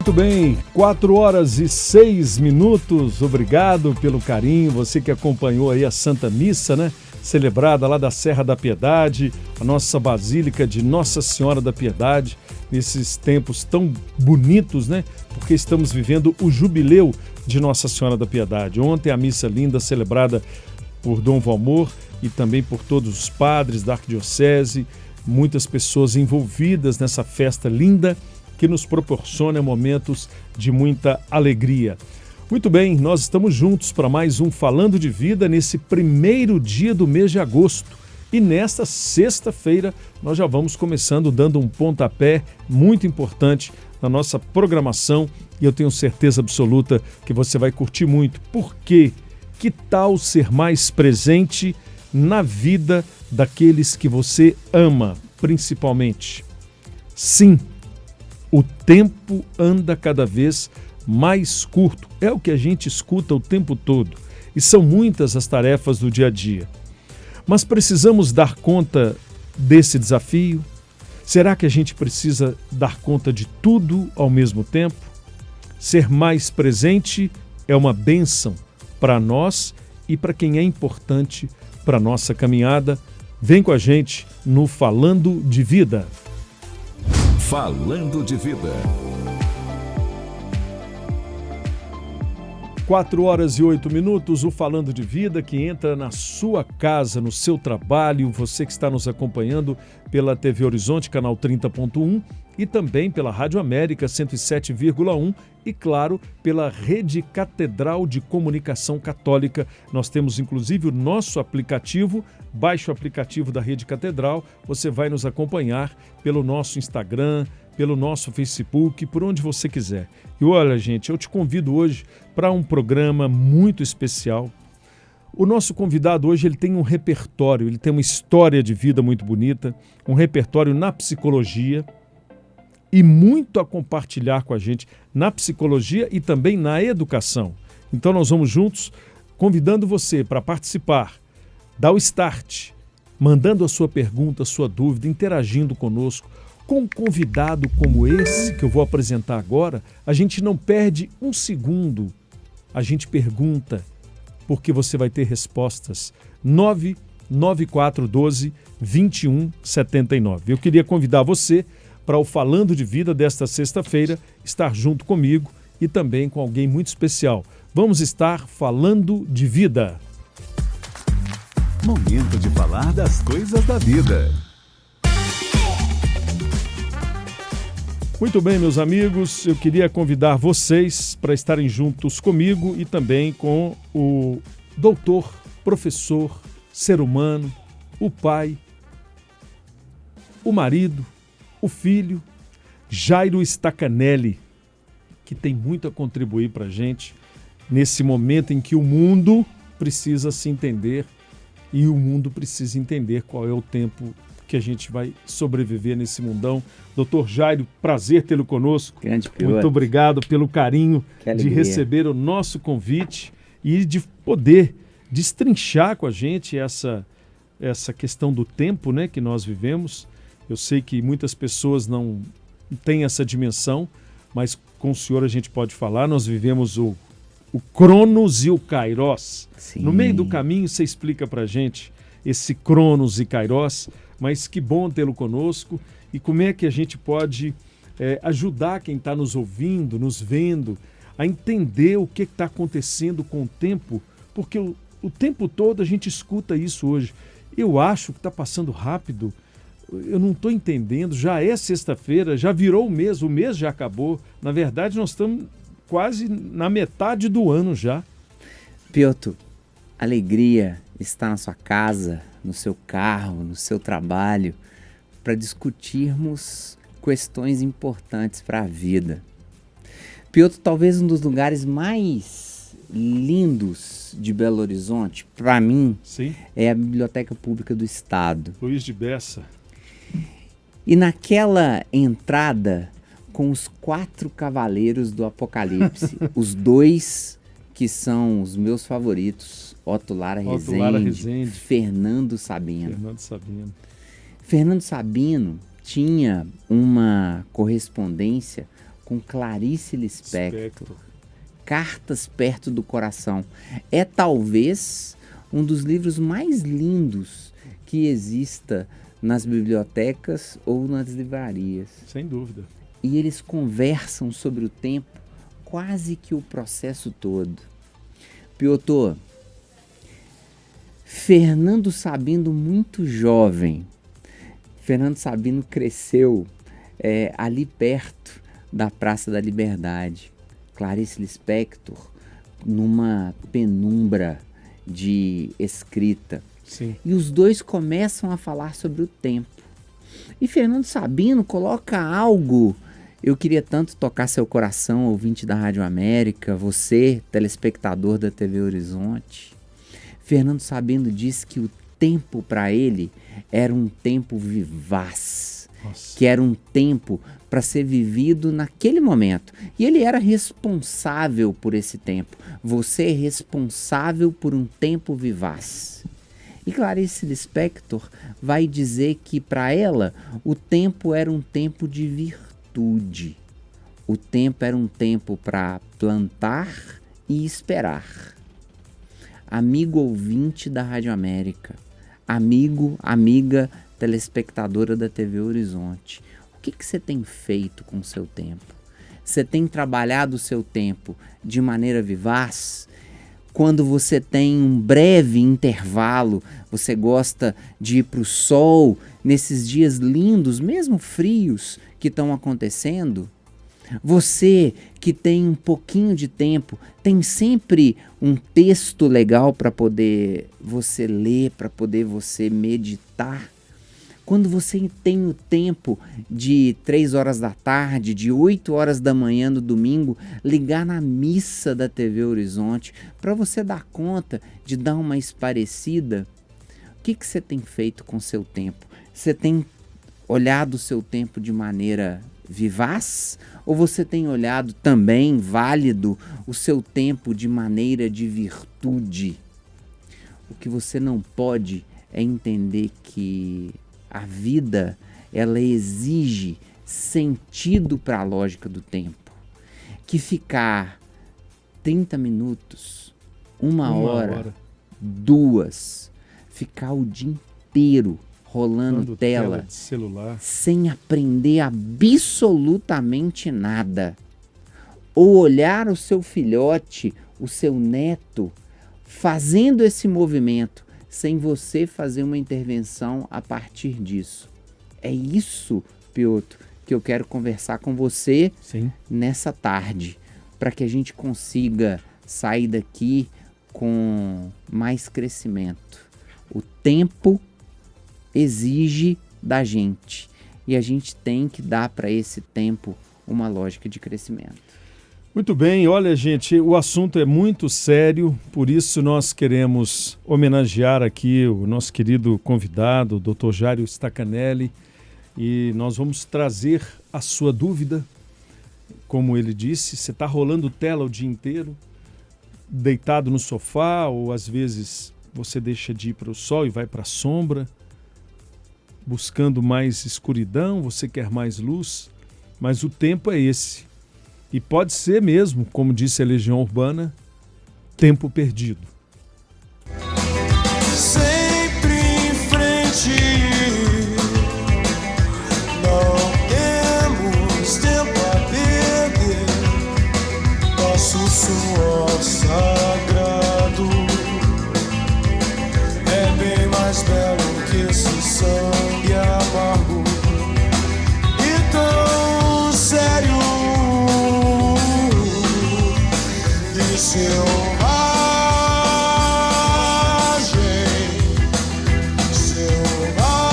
Muito bem, 4h06. Obrigado pelo carinho, você que acompanhou aí a Santa Missa, né? Celebrada lá da Serra da Piedade, a nossa Basílica de Nossa Senhora da Piedade, nesses tempos tão bonitos, né? Porque estamos vivendo o jubileu de Nossa Senhora da Piedade. Ontem a missa linda celebrada por Dom Valmor e também por todos os padres da Arquidiocese, muitas pessoas envolvidas nessa festa linda que nos proporciona momentos de muita alegria. Muito bem, nós estamos juntos para mais um Falando de Vida nesse primeiro dia do mês de agosto. E nesta sexta-feira nós já vamos começando dando um pontapé muito importante na nossa programação e eu tenho certeza absoluta que você vai curtir muito. Por quê? Que tal ser mais presente na vida daqueles que você ama, principalmente? Sim, o tempo anda cada vez mais curto. É o que a gente escuta o tempo todo. E são muitas as tarefas do dia a dia. Mas precisamos dar conta desse desafio? Será que a gente precisa dar conta de tudo ao mesmo tempo? Ser mais presente é uma bênção para nós e para quem é importante para a nossa caminhada. Vem com a gente no Falando de Vida. Falando de Vida. 4h08, o Falando de Vida que entra na sua casa, no seu trabalho, você que está nos acompanhando pela TV Horizonte, canal 30.1 e também pela Rádio América 107,1 e, claro, pela Rede Catedral de Comunicação Católica. Nós temos, inclusive, o nosso aplicativo. Baixe o aplicativo da Rede Catedral, você vai nos acompanhar pelo nosso Instagram, pelo nosso Facebook, por onde você quiser. E olha, gente, eu te convido hoje para um programa muito especial. O nosso convidado hoje ele tem um repertório, ele tem uma história de vida muito bonita, um repertório na psicologia e muito a compartilhar com a gente na psicologia e também na educação. Então nós vamos juntos convidando você para participar, dar o start, mandando a sua pergunta, a sua dúvida, interagindo conosco. Com um convidado como esse que eu vou apresentar agora, a gente não perde um segundo. A gente pergunta, porque você vai ter respostas. 99412-2179. Eu queria convidar você para o Falando de Vida desta sexta-feira, estar junto comigo e também com alguém muito especial. Vamos estar falando de vida. Momento de falar das coisas da vida. Muito bem, meus amigos, eu queria convidar vocês para estarem juntos comigo e também com o doutor, professor, ser humano, o pai, o marido, o filho, Jairo Stacanelli, que tem muito a contribuir para a gente nesse momento em que o mundo precisa se entender e o mundo precisa entender qual é o tempo que a gente vai sobreviver nesse mundão. Doutor Jairo, prazer tê-lo conosco. Grande piloto. Muito obrigado pelo carinho de receber o nosso convite e de poder destrinchar com a gente essa questão do tempo, né, que nós vivemos. Eu sei que muitas pessoas não têm essa dimensão, mas com o senhor a gente pode falar. Nós vivemos o Cronos e o Kairos. Sim. No meio do caminho você explica pra gente esse Cronos e Kairos, mas que bom tê-lo conosco e como é que a gente pode ajudar quem está nos ouvindo, nos vendo, a entender o que está acontecendo com o tempo, porque o tempo todo a gente escuta isso hoje. Eu acho que está passando rápido, eu não estou entendendo, já é sexta-feira, já virou o mês já acabou. Na verdade, nós estamos quase na metade do ano já. Piotr, alegria está na sua casa, no seu carro, no seu trabalho, para discutirmos questões importantes para a vida. Piotr, talvez um dos lugares mais lindos de Belo Horizonte, para mim, Sim. É a Biblioteca Pública do Estado. Luiz de Bessa. E naquela entrada com os 4 cavaleiros do Apocalipse, os 2 que são os meus favoritos, Otto Lara Rezende, Fernando Sabino. Fernando Sabino tinha uma correspondência com Clarice Lispector. Lispector. Cartas Perto do Coração. É talvez um dos livros mais lindos que exista nas bibliotecas ou nas livrarias. Sem dúvida. E eles conversam sobre o tempo quase que o processo todo. Piotr, Fernando Sabino muito jovem. Fernando Sabino cresceu ali perto da Praça da Liberdade. Clarice Lispector numa penumbra de escrita. Sim. E os dois começam a falar sobre o tempo. E Fernando Sabino coloca algo. Eu queria tanto tocar seu coração, ouvinte da Rádio América, você, telespectador da TV Horizonte. Fernando Sabino diz que o tempo para ele era um tempo vivaz. Nossa. Que era um tempo para ser vivido naquele momento. E ele era responsável por esse tempo. Você é responsável por um tempo vivaz. E Clarice Lispector vai dizer que para ela o tempo era um tempo de virtude. O tempo era um tempo para plantar e esperar. Amigo ouvinte da Rádio América, amiga telespectadora da TV Horizonte, o que você tem feito com o seu tempo? Você tem trabalhado o seu tempo de maneira vivaz? Quando você tem um breve intervalo, você gosta de ir para o sol nesses dias lindos, mesmo frios, que estão acontecendo? Você que tem um pouquinho de tempo, tem sempre um texto legal para poder você ler, para poder você meditar? Quando você tem o tempo de 3 horas da tarde, de 8 horas da manhã no domingo, ligar na missa da TV Horizonte, para você dar conta de dar uma esparecida, o que você tem feito com o seu tempo? Você tem olhado o seu tempo de maneira vivaz? Ou você tem olhado também, válido, o seu tempo de maneira de virtude? O que você não pode é entender que a vida, ela exige sentido para a lógica do tempo. Que ficar 30 minutos, uma hora, 2, ficar o dia inteiro rolando tela de celular, sem aprender absolutamente nada. Ou olhar o seu filhote, o seu neto, fazendo esse movimento, sem você fazer uma intervenção a partir disso. É isso, Piotr, que eu quero conversar com você nessa tarde, para que a gente consiga sair daqui com mais crescimento. O tempo exige da gente e a gente tem que dar para esse tempo uma lógica de crescimento. Muito bem, olha gente, o assunto é muito sério, por isso nós queremos homenagear aqui o nosso querido convidado, o Dr. Jário Stacanelli, e nós vamos trazer a sua dúvida. Como ele disse, você está rolando tela o dia inteiro, deitado no sofá, ou às vezes você deixa de ir para o sol e vai para a sombra, buscando mais escuridão, você quer mais luz, mas o tempo é esse. E pode ser mesmo, como disse a Legião Urbana, tempo perdido. Sempre em frente, não temos tempo a perder. Nosso suor sagrado é bem mais belo que esse sangue amargo e tão sério. Selvagem, selvagem, selvagem.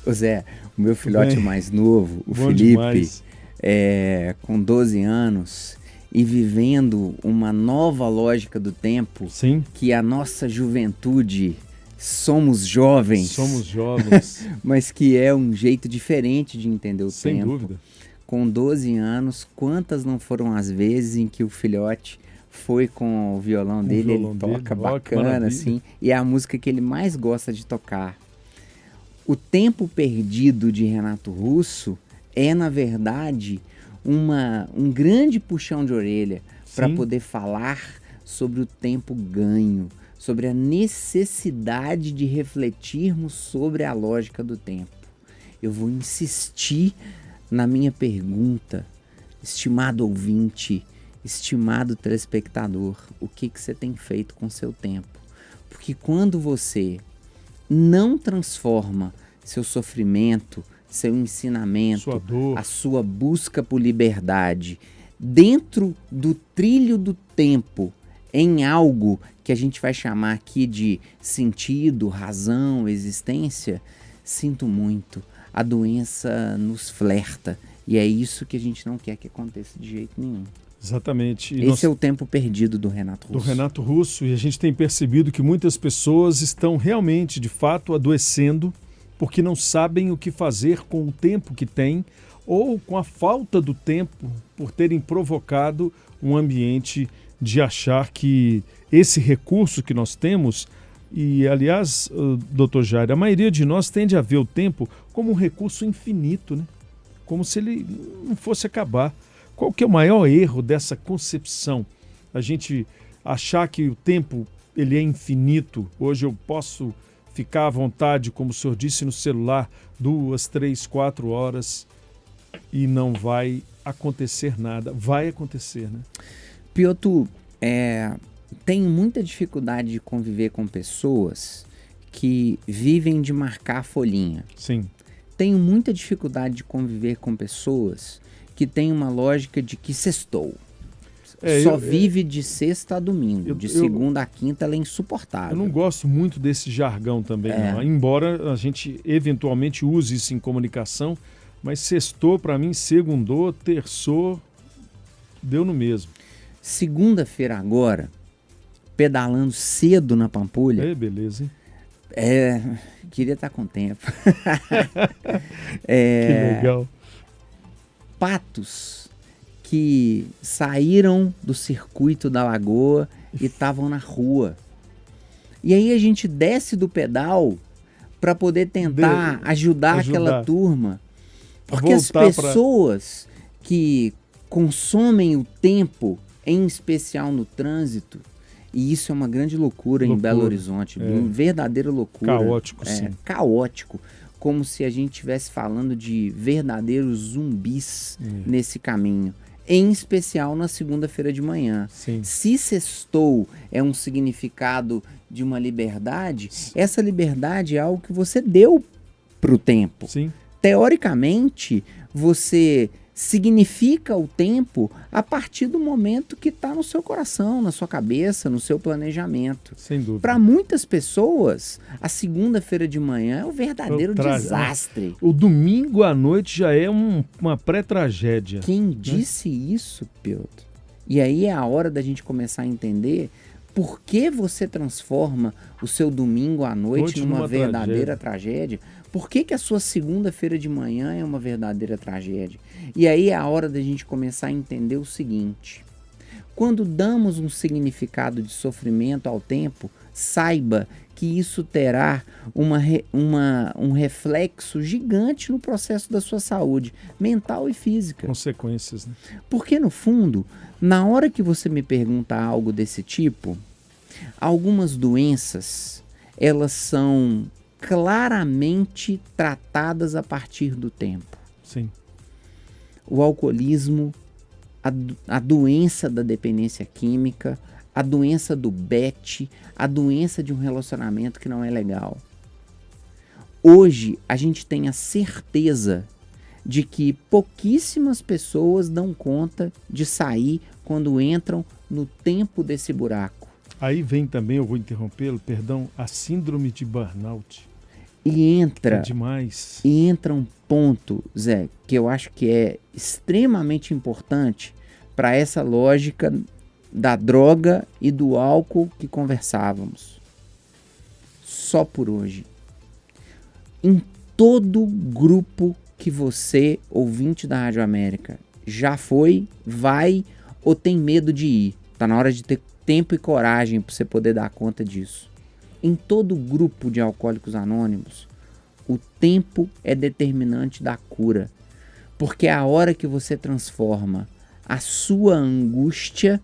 Ô Zé, o meu filhote mais novo, o Felipe, com 12 anos e vivendo uma nova lógica do tempo, que a nossa juventude... Somos jovens, mas que é um jeito diferente de entender o tempo. Sem dúvida. Com 12 anos, quantas não foram as vezes em que o filhote foi com o violão dele, violão ele dele, toca ó, que bacana, maravilha. assim, e é a música que ele mais gosta de tocar. O Tempo Perdido de Renato Russo é, na verdade, um grande puxão de orelha para Sim. poder falar sobre o tempo ganho, sobre a necessidade de refletirmos sobre a lógica do tempo. Eu vou insistir na minha pergunta, estimado ouvinte, estimado telespectador, o que você tem feito com seu tempo? Porque quando você não transforma seu sofrimento, seu ensinamento, Sua dor. a sua busca por liberdade dentro do trilho do tempo em algo que a gente vai chamar aqui de sentido, razão, existência, sinto muito, a doença nos flerta e é isso que a gente não quer que aconteça de jeito nenhum. Exatamente. E Esse é o Tempo Perdido do Renato do Russo. Renato Russo, e a gente tem percebido que muitas pessoas estão realmente, de fato, adoecendo porque não sabem o que fazer com o tempo que têm ou com a falta do tempo por terem provocado um ambiente de achar que esse recurso que nós temos, e aliás, doutor Jair, a maioria de nós tende a ver o tempo como um recurso infinito, né? Como se ele não fosse acabar. Qual que é o maior erro dessa concepção? A gente achar que o tempo ele é infinito. Hoje eu posso ficar à vontade, como o senhor disse, no celular 2, 3, 4 horas e não vai acontecer nada. Vai acontecer, né? Piotr, tenho muita dificuldade de conviver com pessoas que vivem de marcar a folhinha. Sim. Tenho muita dificuldade de conviver com pessoas que têm uma lógica de que sextou. Vive de sexta a domingo, de segunda a quinta ela é insuportável. Eu não gosto muito desse jargão também, não. Embora a gente eventualmente use isso em comunicação, mas sextou para mim, segundou, terçou, deu no mesmo. Segunda-feira agora, pedalando cedo na Pampulha. É, beleza, hein? Queria estar com tempo. Que legal. Patos que saíram do circuito da lagoa e estavam na rua. E aí a gente desce do pedal para poder tentar ajudar aquela turma. Porque as pessoas que consomem o tempo, em especial no trânsito, e isso é uma grande loucura em Belo Horizonte, uma verdadeira loucura. Caótico, sim. Caótico, como se a gente estivesse falando de verdadeiros zumbis nesse caminho. Em especial na segunda-feira de manhã. Sim. Se sextou é um significado de uma liberdade, essa liberdade é algo que você deu para o tempo. Sim. Teoricamente, você significa o tempo a partir do momento que está no seu coração, na sua cabeça, no seu planejamento. Sem dúvida. Para muitas pessoas, a segunda-feira de manhã é um verdadeiro desastre. O domingo à noite já é uma pré-tragédia. Quem disse isso, Piotr? E aí é a hora da gente começar a entender por que você transforma o seu domingo à noite numa verdadeira tragédia. Por que a sua segunda-feira de manhã é uma verdadeira tragédia? E aí é a hora da gente começar a entender o seguinte. Quando damos um significado de sofrimento ao tempo, saiba que isso terá um reflexo gigante no processo da sua saúde mental e física. Consequências, né? Porque, no fundo, na hora que você me pergunta algo desse tipo, algumas doenças, elas são claramente tratadas a partir do tempo. Sim. O alcoolismo, a doença da dependência química, a doença do BET, a doença de um relacionamento que não é legal. Hoje, a gente tem a certeza de que pouquíssimas pessoas dão conta de sair quando entram no tempo desse buraco. Aí vem também, eu vou interrompê-lo, perdão, a síndrome de burnout. E entra, é demais. E entra um ponto, Zé, que eu acho que é extremamente importante para essa lógica da droga e do álcool que conversávamos. Só por hoje. Em todo grupo que você, ouvinte da Rádio América, já foi, vai ou tem medo de ir, Está na hora de ter tempo e coragem para você poder dar conta disso. Em todo grupo de Alcoólicos Anônimos, o tempo é determinante da cura, porque é a hora que você transforma a sua angústia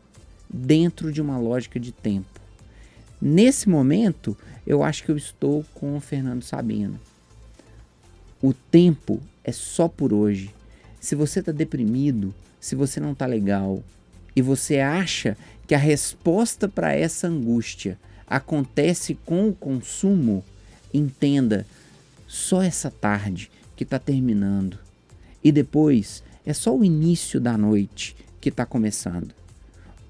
dentro de uma lógica de tempo. Nesse momento, eu acho que eu estou com o Fernando Sabino. O tempo é só por hoje. Se você está deprimido, se você não está legal, e você acha que a resposta para essa angústia acontece com o consumo, entenda, só essa tarde que está terminando. E depois é só o início da noite que está começando.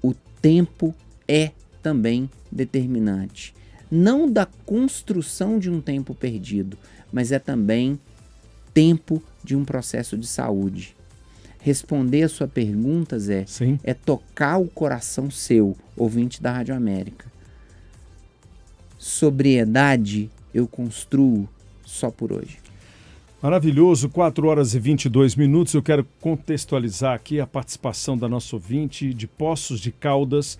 O tempo é também determinante. Não da construção de um tempo perdido, mas é também tempo de um processo de saúde. Responder a sua pergunta, Zé, Sim. é tocar o coração seu, ouvinte da Rádio América. Sobriedade eu construo só por hoje. Maravilhoso, 4 horas e 22 minutos. Eu quero contextualizar aqui a participação da nossa ouvinte de Poços de Caldas,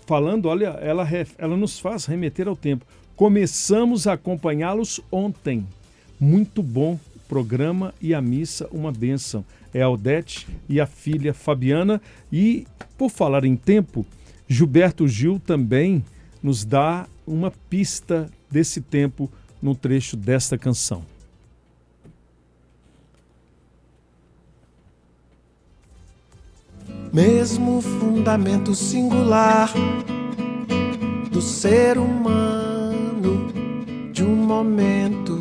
falando, olha, ela nos faz remeter ao tempo. Começamos a acompanhá-los ontem. Muito bom o programa e a missa, uma bênção. É a Odete e a filha Fabiana. E, por falar em tempo, Gilberto Gil também nos dá uma pista desse tempo no trecho desta canção. Mesmo fundamento singular do ser humano, de um momento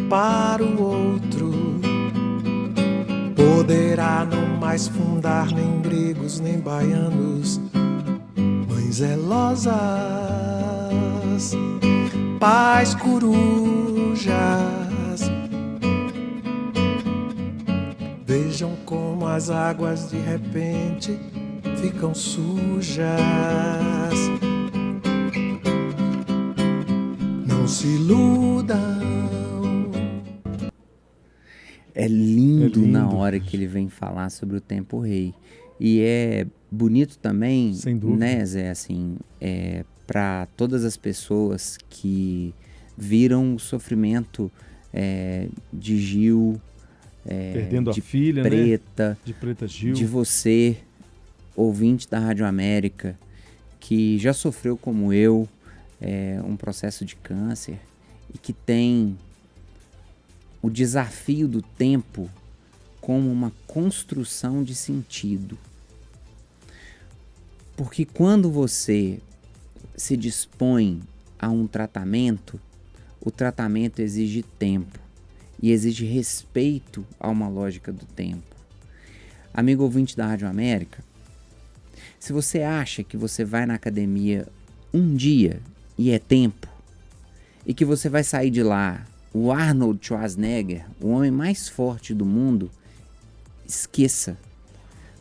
para o outro, poderá não mais fundar nem gregos nem baianos, mães zelosas, pais corujas. Vejam como as águas de repente ficam sujas. Não se iludam. É lindo, É lindo. na hora que ele vem falar sobre o tempo rei. E é bonito também, Sem dúvida. né, Zé, assim, para todas as pessoas que viram o sofrimento de Gil, Perdendo a de filha, né? Preta, De Preta Gil. de você, ouvinte da Rádio América, que já sofreu como eu um processo de câncer e que tem o desafio do tempo como uma construção de sentido. Porque quando você se dispõe a um tratamento, o tratamento exige tempo e exige respeito a uma lógica do tempo. Amigo ouvinte da Rádio América, se você acha que você vai na academia um dia e é tempo, e que você vai sair de lá o Arnold Schwarzenegger, o homem mais forte do mundo, esqueça.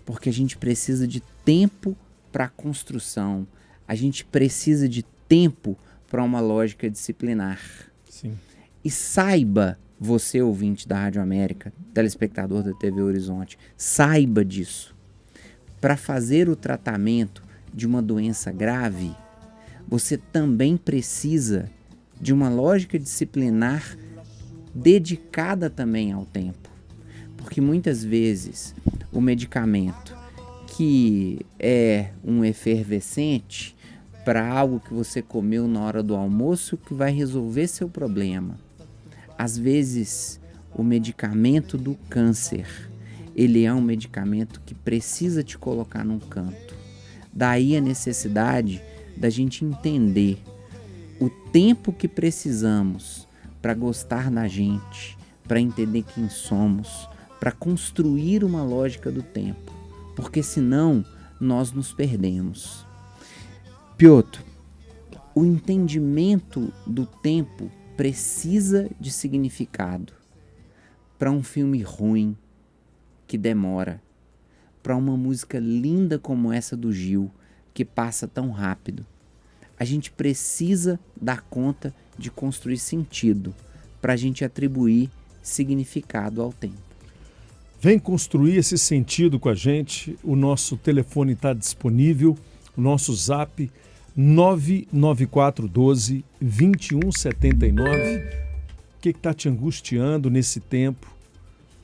Porque a gente precisa de tempo para a construção. A gente precisa de tempo para uma lógica disciplinar. Sim. E saiba, você ouvinte da Rádio América, telespectador da TV Horizonte, saiba disso. Para fazer o tratamento de uma doença grave, você também precisa de uma lógica disciplinar dedicada também ao tempo. Porque muitas vezes o medicamento que é um efervescente para algo que você comeu na hora do almoço que vai resolver seu problema. Às vezes o medicamento do câncer, ele é um medicamento que precisa te colocar num canto. Daí a necessidade da gente entender o tempo que precisamos para gostar da gente, para entender quem somos, para construir uma lógica do tempo, porque senão nós nos perdemos. Piotr, o entendimento do tempo precisa de significado. Para um filme ruim que demora, para uma música linda como essa do Gil, que passa tão rápido, a gente precisa dar conta de construir sentido para a gente atribuir significado ao tempo. Vem construir esse sentido com a gente. O nosso telefone está disponível, O nosso zap 99412-2179. O que está te angustiando nesse tempo?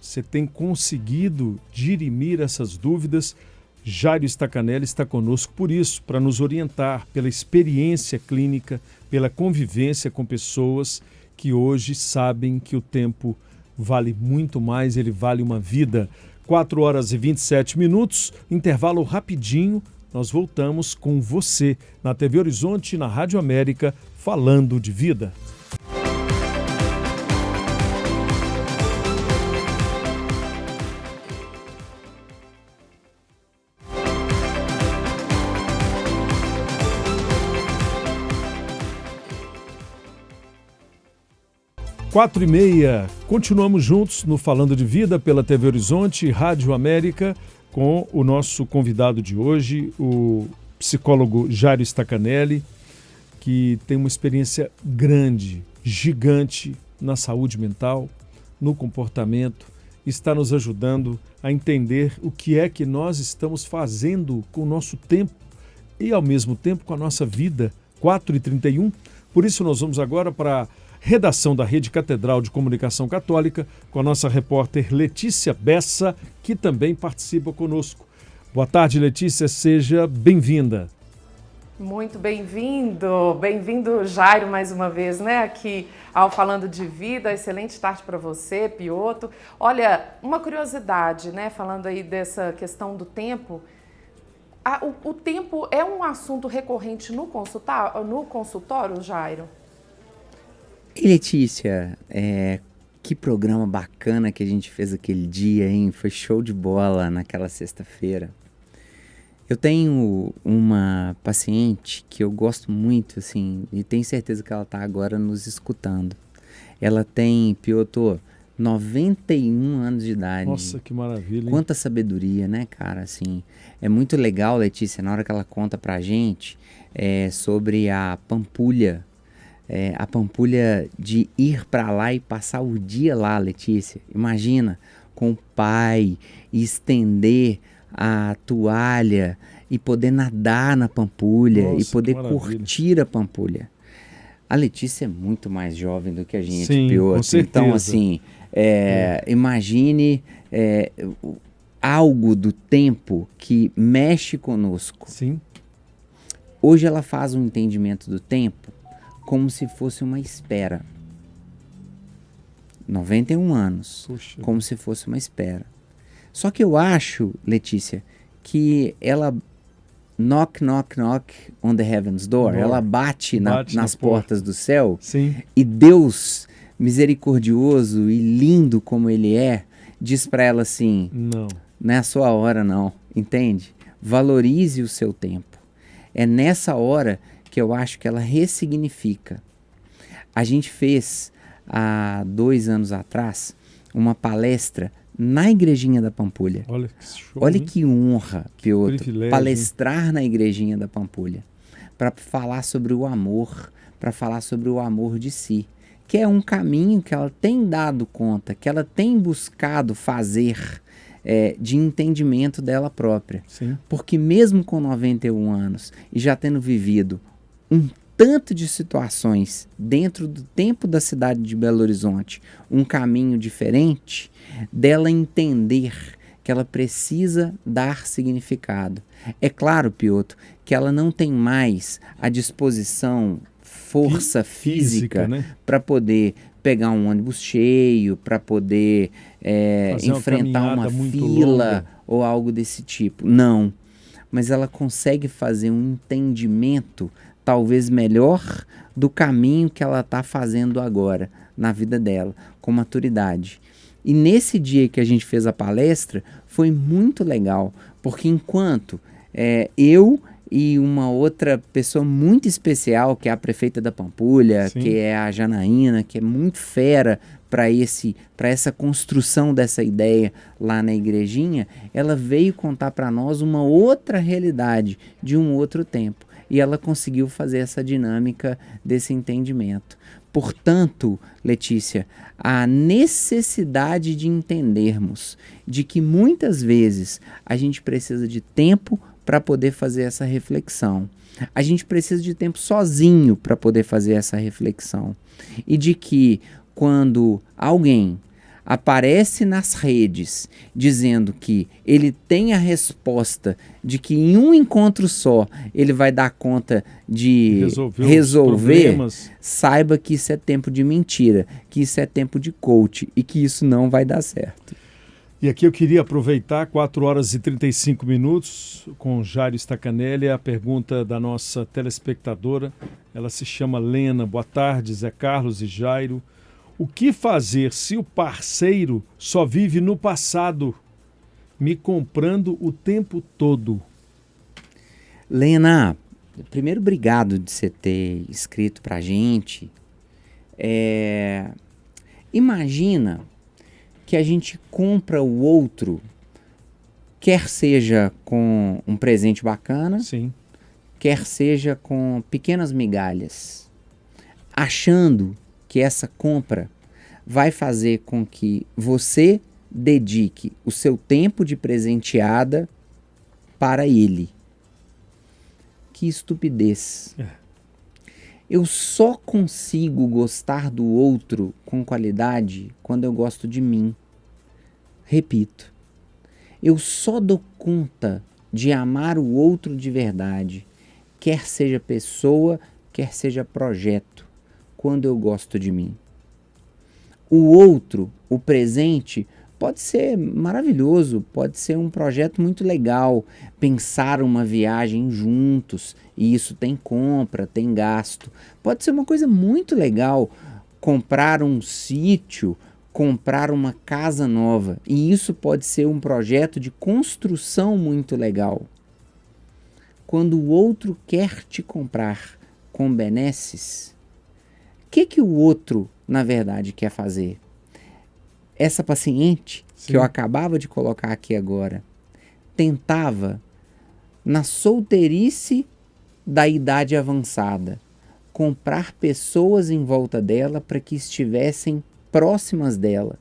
Você tem conseguido dirimir essas dúvidas? Jairo Stacanelli está conosco por isso, para nos orientar pela experiência clínica, pela convivência com pessoas que hoje sabem que o tempo vale muito mais, ele vale uma vida. 4 horas e 27 minutos, intervalo rapidinho, nós voltamos com você na TV Horizonte, na Rádio América, falando de vida. Quatro e meia, continuamos juntos no Falando de Vida pela TV Horizonte, Rádio América, com o nosso convidado de hoje, o psicólogo Jairo Stacanelli, que tem uma experiência grande, gigante na saúde mental, no comportamento, está nos ajudando a entender o que é que nós estamos fazendo com o nosso tempo e, ao mesmo tempo, com a nossa vida. 4h31, por isso nós vamos agora para redação da Rede Catedral de Comunicação Católica, com a nossa repórter Letícia Bessa, que também participa conosco. Boa tarde, Letícia, seja bem-vinda. Muito bem-vindo Jairo mais uma vez, né, aqui ao Falando de Vida. Excelente tarde para você, Pioto. Olha, uma curiosidade, né, falando aí dessa questão do tempo, o tempo é um assunto recorrente no consultório, Jairo? E Letícia, que programa bacana que a gente fez aquele dia, hein? Foi show de bola naquela sexta-feira. Eu tenho uma paciente que eu gosto muito, assim, e tenho certeza que ela está agora nos escutando. Ela tem, Pioto, 91 anos de idade. Nossa, que maravilha, hein? Quanta sabedoria, né, cara? Assim, é muito legal, Letícia, na hora que ela conta pra gente sobre a Pampulha. A Pampulha de ir para lá e passar o dia lá, Letícia. Imagina, com o pai, e estender a toalha e poder nadar na Pampulha. Nossa, e poder curtir a Pampulha. A Letícia é muito mais jovem do que a gente, sim, Pioto. Com certeza. Então, assim, imagine algo do tempo que mexe conosco. Sim. Hoje ela faz um entendimento do tempo como se fosse uma espera. 91 anos. Puxa. Como se fosse uma espera. Só que eu acho, Letícia, que ela knock on the heaven's door. Ela bate nas portas do céu. Sim. E Deus, misericordioso e lindo como Ele é, diz para ela assim, não é a sua hora não, entende? Valorize o seu tempo. É nessa hora que eu acho que ela ressignifica. A gente fez, há 2 anos atrás, uma palestra na Igrejinha da Pampulha. Olha que show, olha que honra, Pioto, palestrar na Igrejinha da Pampulha, para falar sobre o amor, para falar sobre o amor de si, que é um caminho que ela tem dado conta, que ela tem buscado fazer de entendimento dela própria. Sim. Porque mesmo com 91 anos e já tendo vivido um tanto de situações dentro do tempo da cidade de Belo Horizonte, um caminho diferente, dela entender que ela precisa dar significado. É claro, Pioto, que ela não tem mais a disposição, força física, né, para poder pegar um ônibus cheio, para poder enfrentar uma fila ou algo desse tipo. Não, mas ela consegue fazer um entendimento talvez melhor do caminho que ela está fazendo agora na vida dela, com maturidade. E nesse dia que a gente fez a palestra, foi muito legal, porque enquanto eu e uma outra pessoa muito especial, que é a prefeita da Pampulha, sim, que é a Janaína, que é muito fera para essa construção dessa ideia lá na igrejinha, ela veio contar para nós uma outra realidade de um outro tempo. E ela conseguiu fazer essa dinâmica desse entendimento. Portanto, Letícia, a necessidade de entendermos de que muitas vezes a gente precisa de tempo para poder fazer essa reflexão. A gente precisa de tempo sozinho para poder fazer essa reflexão. E de que quando alguém aparece nas redes dizendo que ele tem a resposta de que em um encontro só ele vai dar conta de resolver, saiba que isso é tempo de mentira, que isso é tempo de coach e que isso não vai dar certo. E aqui eu queria aproveitar 4 horas e 35 minutos com Jairo Stacanelli, a pergunta da nossa telespectadora. Ela se chama Lena. Boa tarde, Zé Carlos e Jairo. O que fazer se o parceiro só vive no passado, me comprando o tempo todo? Lena, primeiro, obrigado de você ter escrito pra gente. Imagina que a gente compra o outro, quer seja com um presente bacana, sim, quer seja com pequenas migalhas, achando que essa compra vai fazer com que você dedique o seu tempo de presenteada para ele. Que estupidez. Eu só consigo gostar do outro com qualidade quando eu gosto de mim. Repito, eu só dou conta de amar o outro de verdade, quer seja pessoa, quer seja projeto, quando eu gosto de mim. O outro, o presente, pode ser maravilhoso, pode ser um projeto muito legal, pensar uma viagem juntos, e isso tem compra, tem gasto. Pode ser uma coisa muito legal, comprar um sítio, comprar uma casa nova, e isso pode ser um projeto de construção muito legal. Quando o outro quer te comprar com benesses, o que o outro, na verdade, quer fazer? Essa paciente, sim, que eu acabava de colocar aqui agora, tentava, na solteirice da idade avançada, comprar pessoas em volta dela para que estivessem próximas dela.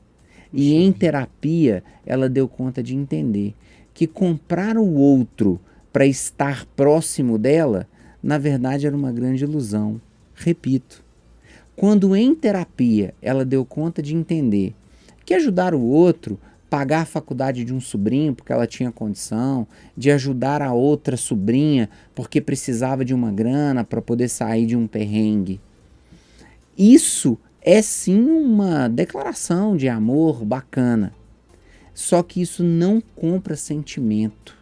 E em terapia, ela deu conta de entender que comprar o outro para estar próximo dela, na verdade, era uma grande ilusão. Repito, quando em terapia ela deu conta de entender que ajudar o outro, pagar a faculdade de um sobrinho porque ela tinha condição, de ajudar a outra sobrinha porque precisava de uma grana para poder sair de um perrengue. Isso é sim uma declaração de amor bacana. Só que isso não compra sentimento.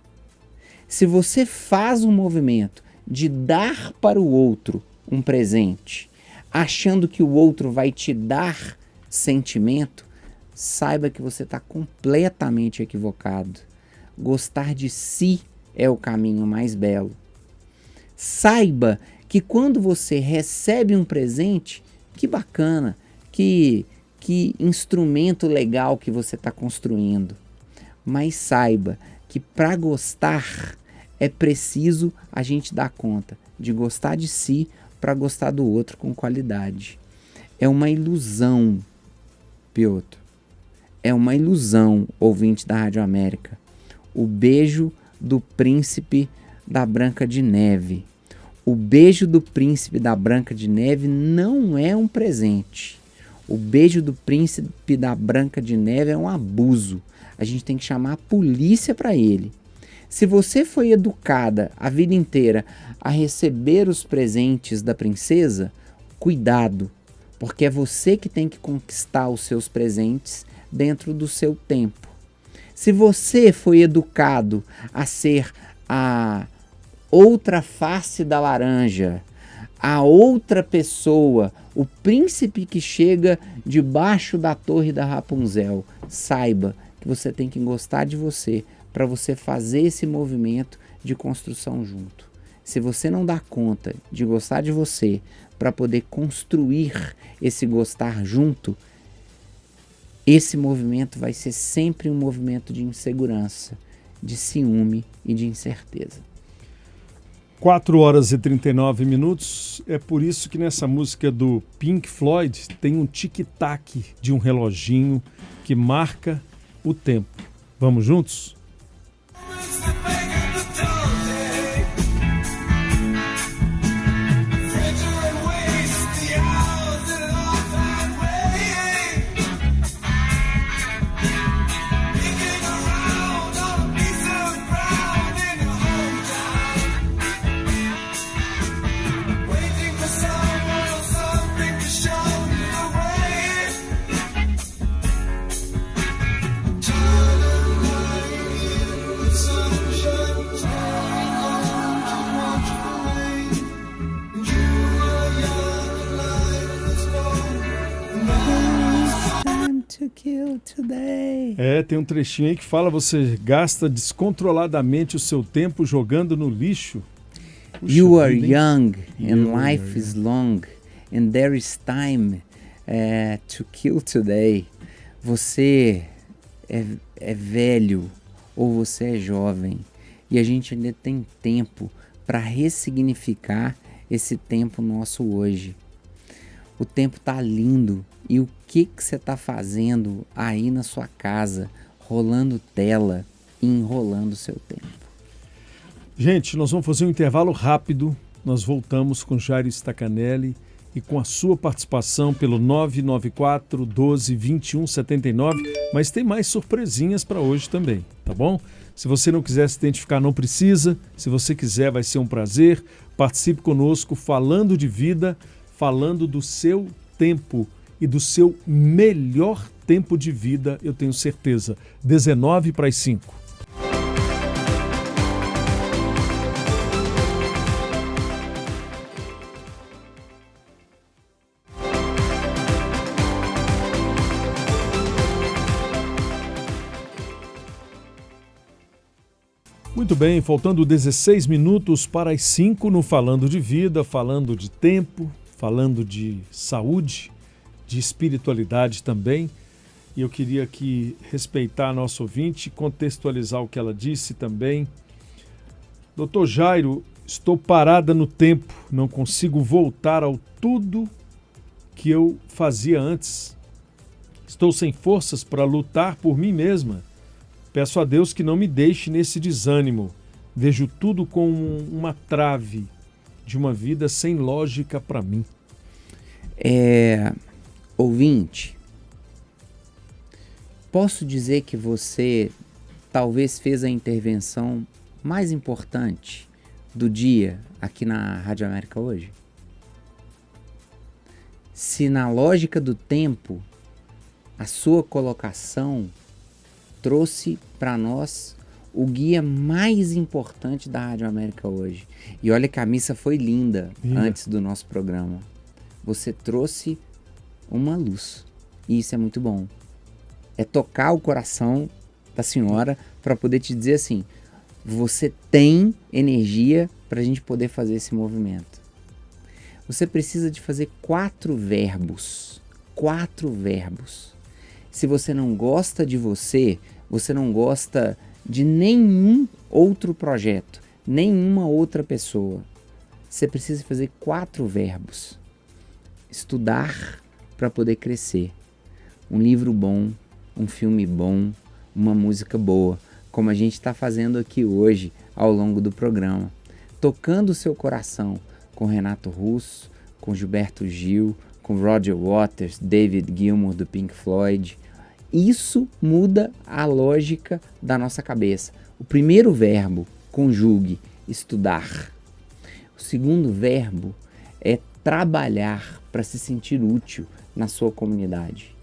Se você faz um movimento de dar para o outro um presente, achando que o outro vai te dar sentimento, saiba que você está completamente equivocado. Gostar de si é o caminho mais belo. Saiba que quando você recebe um presente, que bacana, que instrumento legal que você está construindo. Mas saiba que para gostar é preciso a gente dar conta de gostar de si para gostar do outro com qualidade. É uma ilusão, Piotr. É uma ilusão, ouvinte da Rádio América. O beijo do príncipe da Branca de Neve. O beijo do príncipe da Branca de Neve não é um presente. O beijo do príncipe da Branca de Neve é um abuso. A gente tem que chamar a polícia para ele. Se você foi educada a vida inteira a receber os presentes da princesa, cuidado, porque é você que tem que conquistar os seus presentes dentro do seu tempo. Se você foi educado a ser a outra face da laranja, a outra pessoa, o príncipe que chega debaixo da torre da Rapunzel, saiba que você tem que gostar de você para você fazer esse movimento de construção junto. Se você não dá conta de gostar de você para poder construir esse gostar junto, esse movimento vai ser sempre um movimento de insegurança, de ciúme e de incerteza. 4 horas e 39 minutos. É por isso que nessa música do Pink Floyd tem um tic-tac de um reloginho que marca o tempo. Vamos juntos? kill today. Tem um trechinho aí que fala: você gasta descontroladamente o seu tempo jogando no lixo. Puxa You are vida, hein? young and You are life is long and there is time to kill today. Você é velho ou você é jovem e a gente ainda tem tempo para ressignificar esse tempo nosso hoje. O tempo tá lindo e o que você tá fazendo aí na sua casa, rolando tela e enrolando seu tempo? Gente, nós vamos fazer um intervalo rápido. Nós voltamos com Jairo Stacanelli e com a sua participação pelo 994 12 21 79. Mas tem mais surpresinhas para hoje também, tá bom? Se você não quiser se identificar, não precisa. Se você quiser, vai ser um prazer. Participe conosco falando de vida, falando do seu tempo e do seu melhor tempo de vida, eu tenho certeza. 19 para as 5. Muito bem, faltando 16 minutos para as 5 no Falando de Vida, falando de tempo, falando de saúde, de espiritualidade também. E eu queria aqui respeitar a nossa ouvinte, contextualizar o que ela disse também. Doutor Jairo, estou parada no tempo, não consigo voltar ao tudo que eu fazia antes. Estou sem forças para lutar por mim mesma. Peço a Deus que não me deixe nesse desânimo. Vejo tudo como uma trave de uma vida sem lógica para mim. Ouvinte, posso dizer que você talvez fez a intervenção mais importante do dia aqui na Rádio América hoje? Se na lógica do tempo, a sua colocação trouxe para nós o guia mais importante da Rádio América hoje. E olha que a missa foi linda antes do nosso programa. Você trouxe uma luz. E isso é muito bom. É tocar o coração da senhora para poder te dizer assim, você tem energia para a gente poder fazer esse movimento. Você precisa de fazer 4 verbos. 4 verbos. Se você não gosta de você, você não gosta de nenhum outro projeto, nenhuma outra pessoa. Você precisa fazer 4 verbos. Estudar para poder crescer. Um livro bom, um filme bom, uma música boa, como a gente está fazendo aqui hoje ao longo do programa. Tocando o seu coração com Renato Russo, com Gilberto Gil, com Roger Waters, David Gilmour do Pink Floyd. Isso muda a lógica da nossa cabeça. O primeiro verbo, conjugue, estudar. O segundo verbo é trabalhar para se sentir útil na sua comunidade.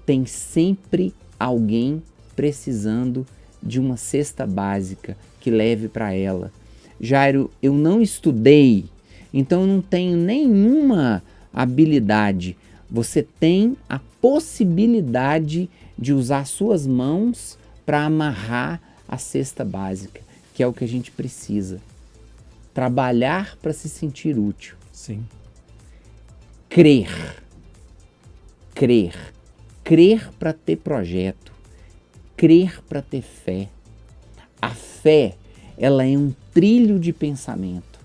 Tem sempre alguém precisando de uma cesta básica que leve para ela. Jairo, eu não estudei, então eu não tenho nenhuma habilidade. Você tem a possibilidade de usar suas mãos para amarrar a cesta básica, que é o que a gente precisa. Trabalhar para se sentir útil. Sim. Crer. Crer. Crer para ter projeto. Crer para ter fé. A fé, ela é um trilho de pensamento.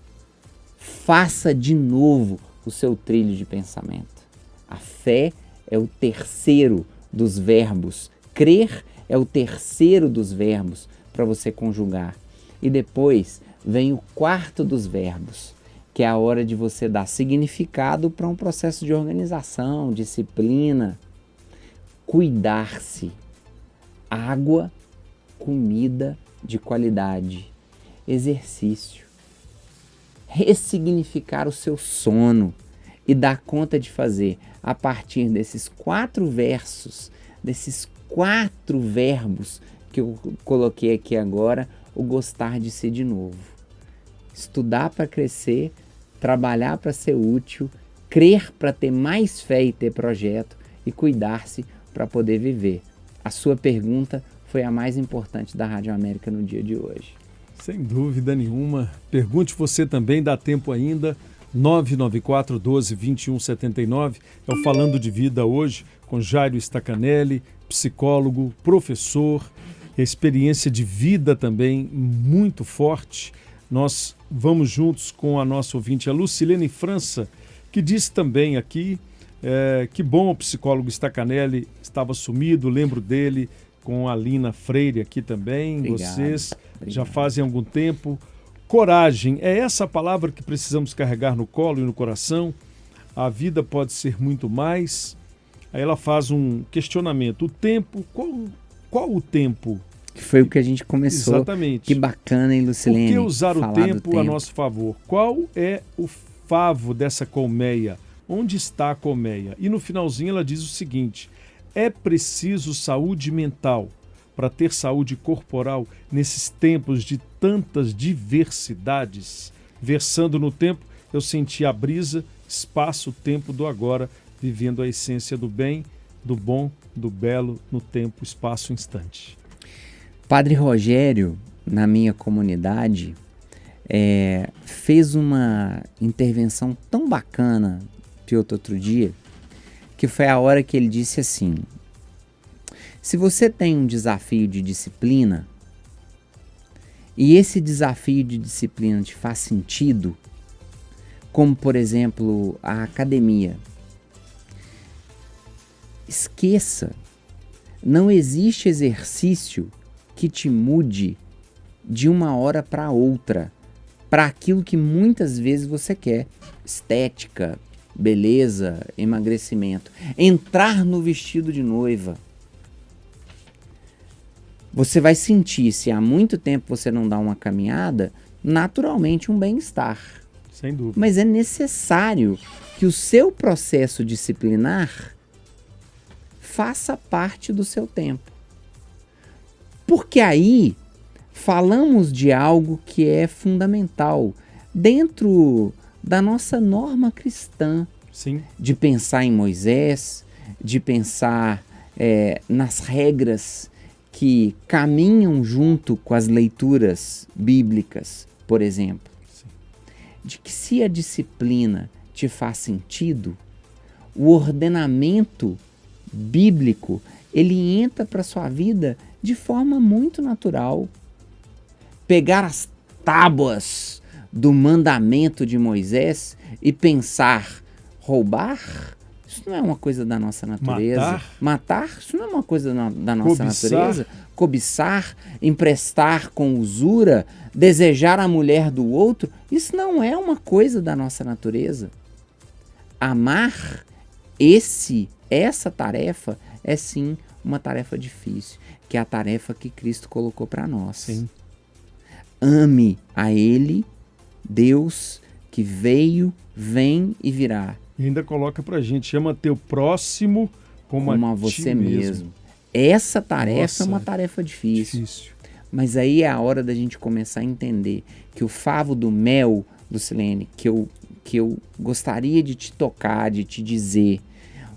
Faça de novo o seu trilho de pensamento. A fé é o terceiro dos verbos. Crer é o terceiro dos verbos para você conjugar. E depois vem o quarto dos verbos, que é a hora de você dar significado para um processo de organização, disciplina. Cuidar-se. Água, comida de qualidade, exercício. Ressignificar o seu sono e dar conta de fazer a partir desses 4 versos, desses 4 verbos que eu coloquei aqui agora, o gostar de ser de novo. Estudar para crescer, trabalhar para ser útil, crer para ter mais fé e ter projeto e cuidar-se para poder viver. A sua pergunta foi a mais importante da Rádio América no dia de hoje. Sem dúvida nenhuma. Pergunte você também, dá tempo ainda. 994 12 21 79. É o Falando de Vida hoje com Jairo Stacanelli, psicólogo, professor, experiência de vida também muito forte. Nós vamos juntos com a nossa ouvinte, a Lucilene França, que disse também aqui que bom o psicólogo Stacanelli estava sumido, lembro dele com a Lina Freire aqui também. Obrigado, Vocês obrigado. já fazem algum tempo. Coragem, é essa palavra que precisamos carregar no colo e no coração. A vida pode ser muito mais. Aí ela faz um questionamento. O tempo, qual o tempo? Que foi o que a gente começou. Exatamente. Que bacana, hein, Lucilene? Por que usar o falar tempo a nosso favor? Qual é o favo dessa colmeia? Onde está a colmeia? E no finalzinho ela diz o seguinte: é preciso saúde mental para ter saúde corporal nesses tempos de tantas diversidades. Versando no tempo, eu senti a brisa, espaço, tempo do agora, vivendo a essência do bem, do bom, do belo, no tempo, espaço, instante. Padre Rogério, na minha comunidade, fez uma intervenção tão bacana, Piotr, outro dia, que foi a hora que ele disse assim: se você tem um desafio de disciplina, e esse desafio de disciplina te faz sentido, como por exemplo a academia, esqueça, não existe exercício que te mude de uma hora para outra, para aquilo que muitas vezes você quer: estética, beleza, emagrecimento, entrar no vestido de noiva. Você vai sentir, se há muito tempo você não dá uma caminhada, naturalmente um bem-estar. Sem dúvida. Mas é necessário que o seu processo disciplinar faça parte do seu tempo. Porque aí falamos de algo que é fundamental dentro da nossa norma cristã. Sim. De pensar em Moisés, de pensar nas regras que caminham junto com as leituras bíblicas, por exemplo. Sim. De que se a disciplina te faz sentido, o ordenamento bíblico, ele entra para a sua vida de forma muito natural. Pegar as tábuas do mandamento de Moisés e pensar: roubar? Isso não é uma coisa da nossa natureza. Matar? Isso não é uma coisa da nossa natureza. Cobiçar, emprestar com usura, desejar a mulher do outro, isso não é uma coisa da nossa natureza. Amar, essa tarefa é sim uma tarefa difícil, que é a tarefa que Cristo colocou para nós. Sim. Ame a Ele, Deus que veio, vem e virá. E ainda coloca pra gente: ama teu próximo como a você ti mesmo. Essa tarefa Nossa, é uma tarefa difícil. Difícil. Mas aí é a hora da gente começar a entender que o favo do mel, Lucilene, que eu gostaria de te tocar, de te dizer,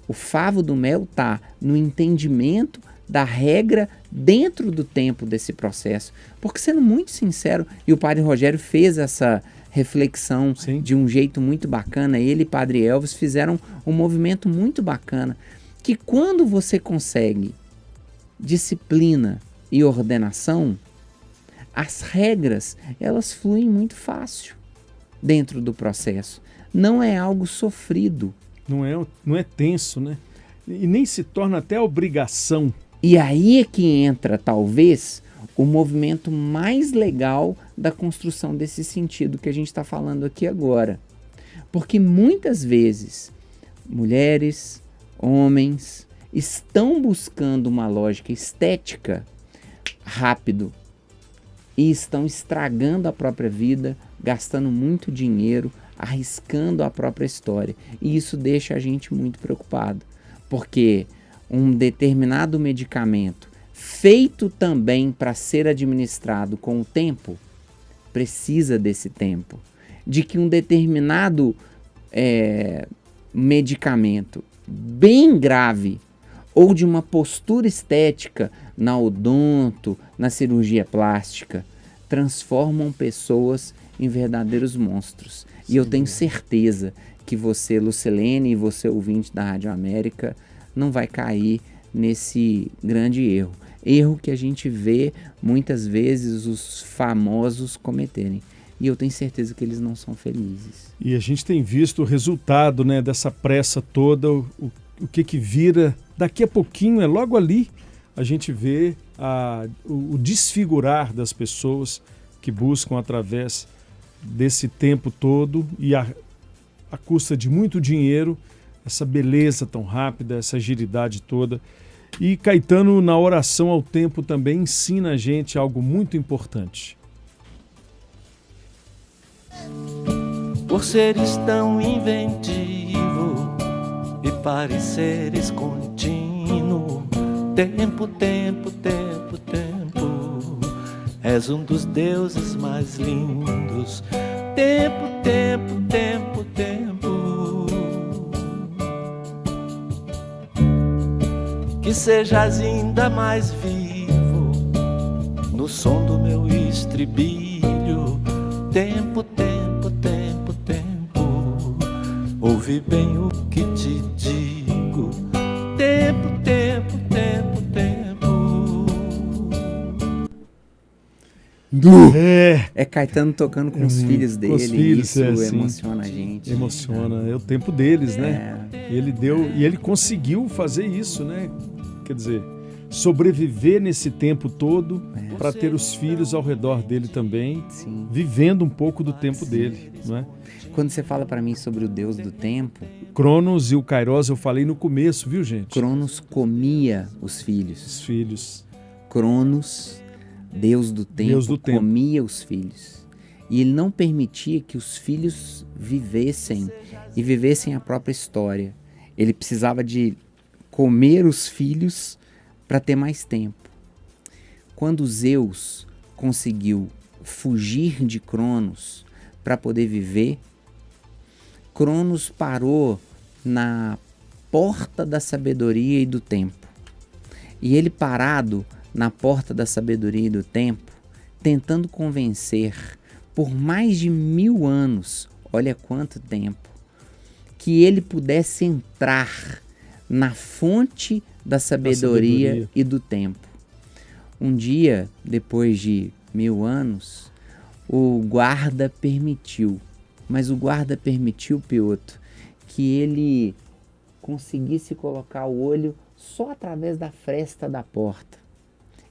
o favo do mel tá no entendimento da regra dentro do tempo desse processo. Porque, sendo muito sincero, e o Padre Rogério fez essa reflexão Sim. de um jeito muito bacana, ele e Padre Elvis fizeram um movimento muito bacana, que quando você consegue disciplina e ordenação, as regras, elas fluem muito fácil dentro do processo. Não é algo sofrido. Não é tenso, né? E nem se torna até obrigação. E aí é que entra, talvez, o movimento mais legal da construção desse sentido que a gente está falando aqui agora. Porque muitas vezes, mulheres, homens, estão buscando uma lógica estética rápido e estão estragando a própria vida, gastando muito dinheiro, arriscando a própria história. E isso deixa a gente muito preocupado, porque um determinado medicamento feito também para ser administrado com o tempo, precisa desse tempo. De que um determinado medicamento bem grave ou de uma postura estética na odonto, na cirurgia plástica, transformam pessoas em verdadeiros monstros. E eu tenho certeza que você, Lucilene, e você, ouvinte da Rádio América, não vai cair nesse grande erro. Erro que a gente vê muitas vezes os famosos cometerem. E eu tenho certeza que eles não são felizes. E a gente tem visto o resultado, né, dessa pressa toda, o que vira. Daqui a pouquinho, logo ali, a gente vê o desfigurar das pessoas que buscam através desse tempo todo e a custa de muito dinheiro, essa beleza tão rápida, essa agilidade toda. E Caetano, na oração ao tempo, também ensina a gente algo muito importante. Por seres tão inventivo e pareceres contínuo, tempo, tempo, tempo, tempo, és um dos deuses mais lindos. Tempo, tempo, tempo, tempo, que sejas ainda mais vivo no som do meu estribilho. Tempo, tempo, tempo, tempo, ouve bem o que te digo. Tempo, tempo, tempo, tempo. É Caetano tocando com os filhos dele, os filhos, isso sim. emociona a gente. Emociona, é o tempo deles, né? Ele deu, e ele conseguiu fazer isso, né? Quer dizer, sobreviver nesse tempo todo para ter os filhos ao redor dele também, Sim. vivendo um pouco do tempo dele, não é? Quando você fala para mim sobre o Deus do tempo, Cronos e o Kairos eu falei no começo, viu, gente? Cronos comia os filhos. Os filhos. Cronos, Deus do tempo, comia os filhos. E ele não permitia que os filhos vivessem e vivessem a própria história. Ele precisava de comer os filhos para ter mais tempo. Quando Zeus conseguiu fugir de Cronos para poder viver, Cronos parou na porta da sabedoria e do tempo. E ele parado na porta da sabedoria e do tempo, tentando convencer por mais de 1000 anos, olha quanto tempo, que ele pudesse entrar na fonte da sabedoria e do tempo. Um dia, depois de 1000 anos, o guarda permitiu, mas o guarda permitiu, Piotr, que ele conseguisse colocar o olho só através da fresta da porta.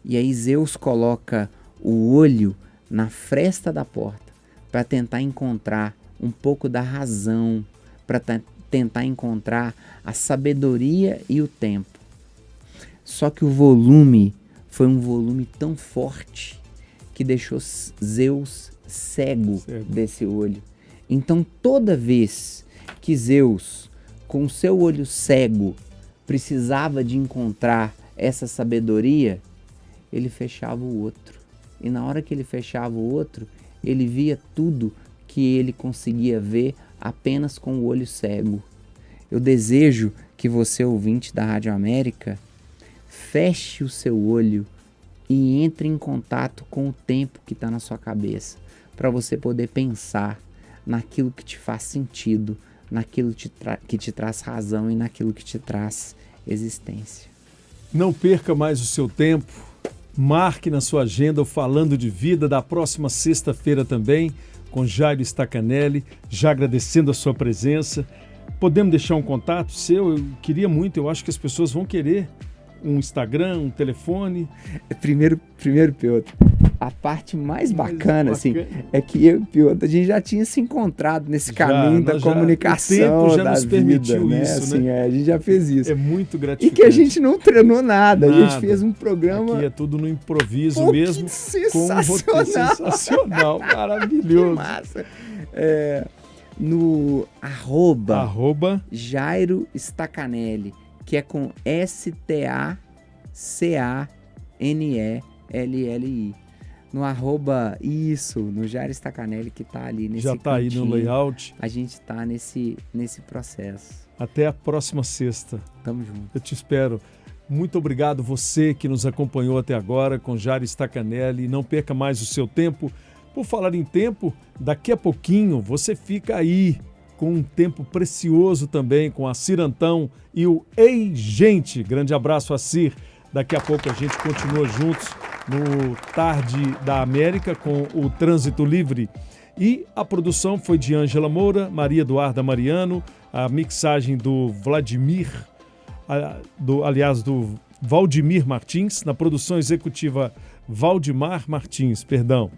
E aí Zeus coloca o olho na fresta da porta para tentar encontrar um pouco da razão, para tentar encontrar a sabedoria e o tempo. Só que o volume foi um volume tão forte que deixou Zeus cego desse olho. Então toda vez que Zeus, com seu olho cego, precisava de encontrar essa sabedoria, ele fechava o outro. E na hora que ele fechava o outro, ele via tudo que ele conseguia ver apenas com o olho cego. Eu desejo que você, ouvinte da Rádio América, feche o seu olho e entre em contato com o tempo que está na sua cabeça, para você poder pensar naquilo que te faz sentido, naquilo que te traz razão e naquilo que te traz existência. Não perca mais o seu tempo, marque na sua agenda o Falando de Vida da próxima sexta-feira também, com Jairo Stacanelli, já agradecendo a sua presença. Podemos deixar um contato seu? Eu queria muito, eu acho que as pessoas vão querer um Instagram, um telefone. Primeiro, Piotr, a parte mais bacana, assim, é que eu e o Piotr, a gente já tinha se encontrado nesse caminho da comunicação, o tempo já da nos vida, permitiu né? isso, Assim, né? a gente já fez isso. É muito gratificante. E que a gente não treinou nada. A gente fez um programa... Aqui é tudo no improviso mesmo. Sensacional! Com um roteiro sensacional, maravilhoso. Que massa! No arroba Jairo Stacanelli, que é com STACANELLI. No arroba, no Jairo Stacanelli, que tá ali nesse já tá aí no layout. A gente tá nesse processo. Até a próxima sexta. Tamo junto. Eu te espero. Muito obrigado você que nos acompanhou até agora com Jairo Stacanelli. Não perca mais o seu tempo. Por falar em tempo, daqui a pouquinho você fica aí com um tempo precioso também com a Cirantão e o Ei Gente. Grande abraço a Cir. Daqui a pouco a gente continua juntos no Tarde da América com o Trânsito Livre. E a produção foi de Ângela Moura, Maria Eduarda Mariano, a mixagem do do Valdemir Martins, na produção executiva Valdemar Martins, perdão.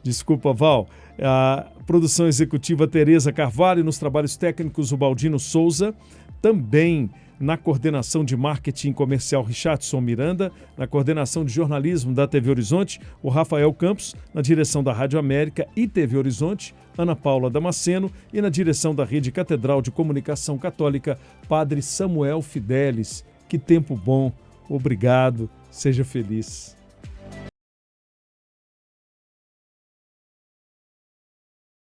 Desculpa, Val. A produção executiva Tereza Carvalho, nos trabalhos técnicos o Baldino Souza, também na coordenação de marketing comercial Richardson Miranda, na coordenação de jornalismo da TV Horizonte, o Rafael Campos, na direção da Rádio América e TV Horizonte, Ana Paula Damasceno, e na direção da Rede Catedral de Comunicação Católica, Padre Samuel Fidelis. Que tempo bom, obrigado, seja feliz.